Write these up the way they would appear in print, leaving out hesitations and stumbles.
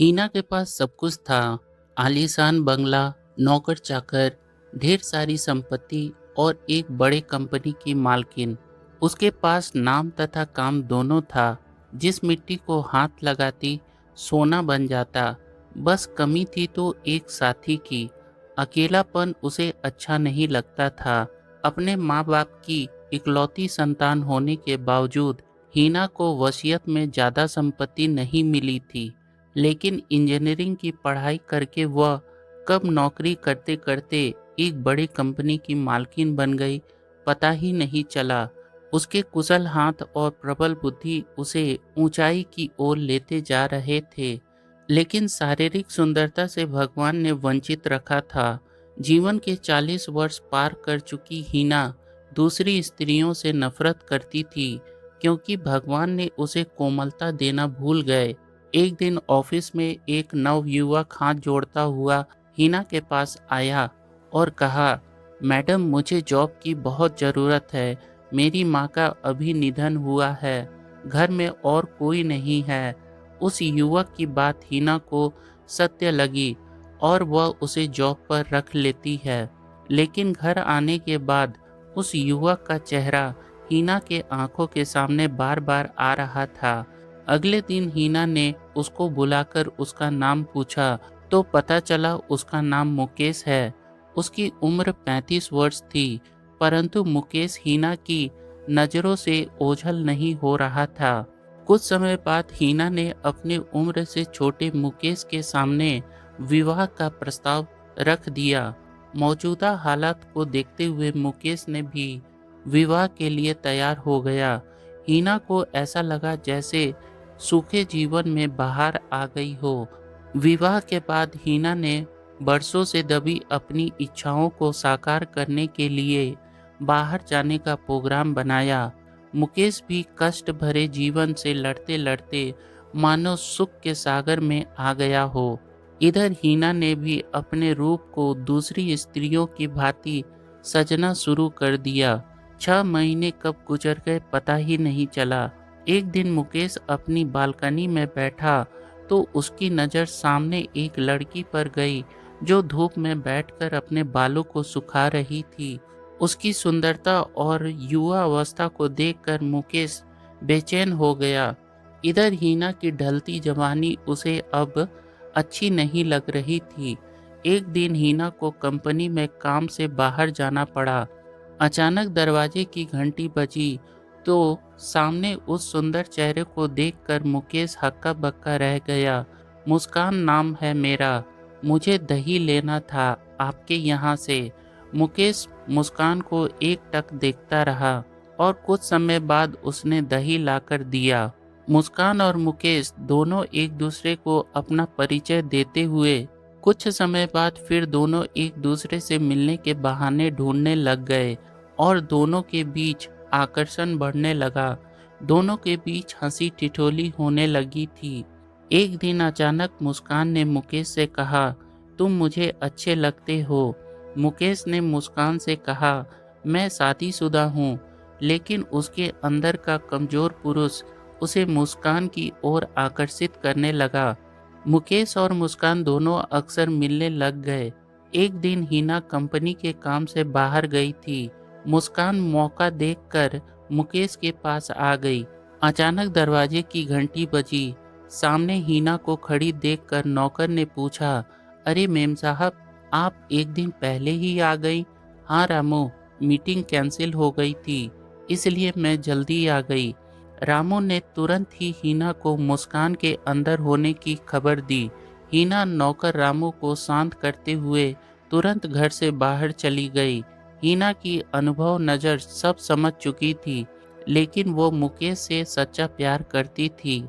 हीना के पास सब कुछ था। आलीशान बंगला, नौकर चाकर, ढेर सारी संपत्ति और एक बड़े कंपनी की मालकिन। उसके पास नाम तथा काम दोनों था। जिस मिट्टी को हाथ लगाती सोना बन जाता। बस कमी थी तो एक साथी की। अकेलापन उसे अच्छा नहीं लगता था। अपने माँ बाप की इकलौती संतान होने के बावजूद हीना को वसीयत में ज़्यादा संपत्ति नहीं मिली थी। लेकिन इंजीनियरिंग की पढ़ाई करके वह कब नौकरी करते करते एक बड़ी कंपनी की मालकिन बन गई, पता ही नहीं चला। उसके कुशल हाथ और प्रबल बुद्धि उसे ऊंचाई की ओर लेते जा रहे थे। लेकिन शारीरिक सुंदरता से भगवान ने वंचित रखा था। जीवन के 40 वर्ष पार कर चुकी हीना दूसरी स्त्रियों से नफरत करती थी, क्योंकि भगवान ने उसे कोमलता देना भूल गए। एक दिन ऑफिस में एक नवयुवक हाथ जोड़ता हुआ हीना के पास आया और कहा, मैडम मुझे जॉब की बहुत ज़रूरत है। मेरी माँ का अभी निधन हुआ है। घर में और कोई नहीं है। उस युवक की बात हीना को सत्य लगी और वह उसे जॉब पर रख लेती है। लेकिन घर आने के बाद उस युवक का चेहरा हीना के आंखों के सामने बार बार आ रहा था। अगले दिन हीना ने उसको बुलाकर उसका नाम पूछा तो पता चला उसका नाम मुकेश है। उसकी उम्र 35 वर्ष थी, परंतु मुकेश हीना की नज़रों से ओझल नहीं हो रहा था। कुछ समय बाद हीना ने अपनी उम्र से छोटे मुकेश के सामने विवाह का प्रस्ताव रख दिया। मौजूदा हालात को देखते हुए मुकेश ने भी विवाह के लिए तैयार हो गया। हीना को ऐसा लगा जैसे सूखे जीवन में बहार आ गई हो। विवाह के बाद हीना ने बरसों से दबी अपनी इच्छाओं को साकार करने के लिए बाहर जाने का प्रोग्राम बनाया। मुकेश भी कष्ट भरे जीवन से लड़ते लड़ते मानो सुख के सागर में आ गया हो। इधर हीना ने भी अपने रूप को दूसरी स्त्रियों की भांति सजना शुरू कर दिया। 6 महीने कब गुजर गए पता ही नहीं चला। एक दिन मुकेश अपनी बालकनी में बैठा तो उसकी नज़र सामने एक लड़की पर गई जो धूप में बैठकर अपने बालों को सुखा रही थी। उसकी सुंदरता और युवा अवस्था को देखकर मुकेश बेचैन हो गया। इधर हीना की ढलती जवानी उसे अब अच्छी नहीं लग रही थी। एक दिन हीना को कंपनी में काम से बाहर जाना पड़ा। अचानक दरवाजे की घंटी बजी तो सामने उस सुंदर चेहरे को देखकर मुकेश हक्का बक्का रह गया। मुस्कान नाम है मेरा, मुझे दही लेना था आपके यहाँ से। मुकेश मुस्कान को एकटक देखता रहा और कुछ समय बाद उसने दही लाकर दिया। मुस्कान और मुकेश दोनों एक दूसरे को अपना परिचय देते हुए कुछ समय बाद फिर दोनों एक दूसरे से मिलने के बहाने ढूंढने लग गए और दोनों के बीच आकर्षण बढ़ने लगा। दोनों के बीच हंसी ठिठोली होने लगी थी। एक दिन अचानक मुस्कान ने मुकेश से कहा, तुम मुझे अच्छे लगते हो। मुकेश ने मुस्कान से कहा, मैं शादीशुदा हूँ। लेकिन उसके अंदर का कमजोर पुरुष उसे मुस्कान की ओर आकर्षित करने लगा। मुकेश और मुस्कान दोनों अक्सर मिलने लग गए। एक दिन हीना कंपनी के काम से बाहर गई थी। मुस्कान मौका देखकर मुकेश के पास आ गई। अचानक दरवाजे की घंटी बजी। सामने हीना को खड़ी देखकर नौकर ने पूछा, अरे मेम साहब, आप एक दिन पहले ही आ गई। हाँ रामू, मीटिंग कैंसिल हो गई थी, इसलिए मैं जल्दी आ गई। रामू ने तुरंत ही हीना को मुस्कान के अंदर होने की खबर दी। हीना नौकर रामू को शांत करते हुए तुरंत घर से बाहर चली गई। हीना की अनुभव नज़र सब समझ चुकी थी, लेकिन वो मुकेश से सच्चा प्यार करती थी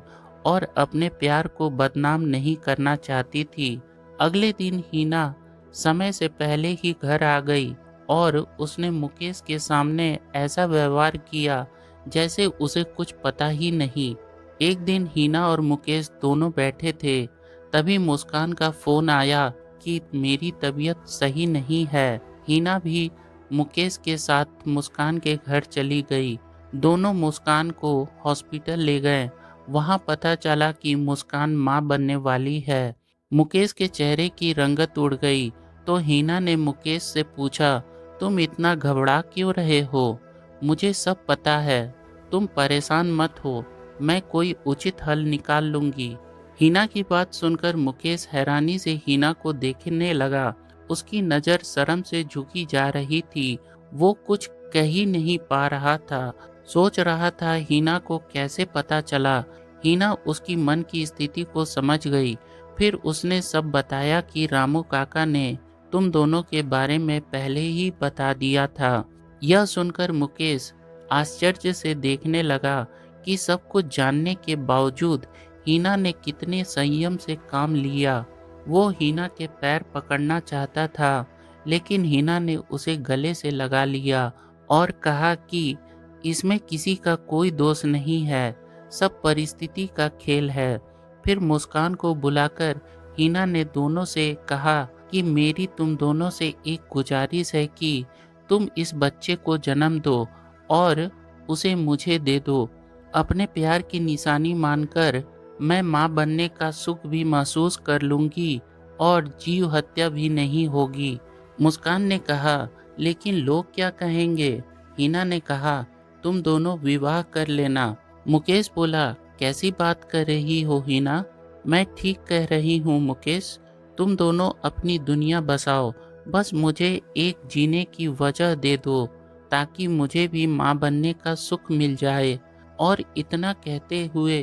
और अपने प्यार को बदनाम नहीं करना चाहती थी। अगले दिन हीना समय से पहले ही घर आ गई और उसने मुकेश के सामने ऐसा व्यवहार किया जैसे उसे कुछ पता ही नहीं। एक दिन हीना और मुकेश दोनों बैठे थे, तभी मुस्कान का फोन आया कि मेरी तबीयत सही नहीं है। हीना भी मुकेश के साथ मुस्कान के घर चली गई। दोनों मुस्कान को हॉस्पिटल ले गए वहाँ पता चला कि मुस्कान माँ बनने वाली है। मुकेश के चेहरे की रंगत उड़ गई तो हिना ने मुकेश से पूछा, तुम इतना घबरा क्यों रहे हो? मुझे सब पता है, तुम परेशान मत हो, मैं कोई उचित हल निकाल लूंगी। हिना की बात सुनकर मुकेश हैरानी से हिना को देखने लगा। उसकी नज़र शर्म से झुकी जा रही थी। वो कुछ कह ही नहीं पा रहा था। सोच रहा था हिना को कैसे पता चला। हिना उसकी मन की स्थिति को समझ गई। फिर उसने सब बताया कि रामू काका ने तुम दोनों के बारे में पहले ही बता दिया था। यह सुनकर मुकेश आश्चर्य से देखने लगा कि सब कुछ जानने के बावजूद हिना ने कितने संयम से काम लिया। वो हिना के पैर पकड़ना चाहता था, लेकिन हिना ने उसे गले से लगा लिया और कहा कि इसमें किसी का कोई दोष नहीं है, सब परिस्थिति का खेल है। फिर मुस्कान को बुलाकर हिना ने दोनों से कहा कि मेरी तुम दोनों से एक गुजारिश है कि तुम इस बच्चे को जन्म दो और उसे मुझे दे दो। अपने प्यार की निशानी मानकर मैं माँ बनने का सुख भी महसूस कर लूँगी और जीव हत्या भी नहीं होगी। मुस्कान ने कहा, लेकिन लोग क्या कहेंगे? हिना ने कहा, तुम दोनों विवाह कर लेना। मुकेश बोला, कैसी बात कर रही हो हिना? मैं ठीक कह रही हूँ मुकेश, तुम दोनों अपनी दुनिया बसाओ, बस मुझे एक जीने की वजह दे दो ताकि मुझे भी माँ बनने का सुख मिल जाए। और इतना कहते हुए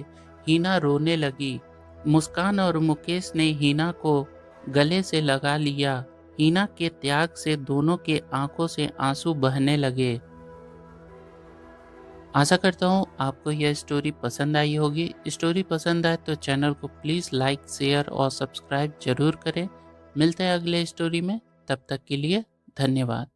हिना रोने लगी। मुस्कान और मुकेश ने हिना को गले से लगा लिया। हिना के त्याग से दोनों के आंखों से आंसू बहने लगे। आशा करता हूँ आपको यह स्टोरी पसंद आई होगी। स्टोरी पसंद आए तो चैनल को प्लीज़ लाइक, शेयर और सब्सक्राइब जरूर करें। मिलते हैं अगले स्टोरी में, तब तक के लिए धन्यवाद।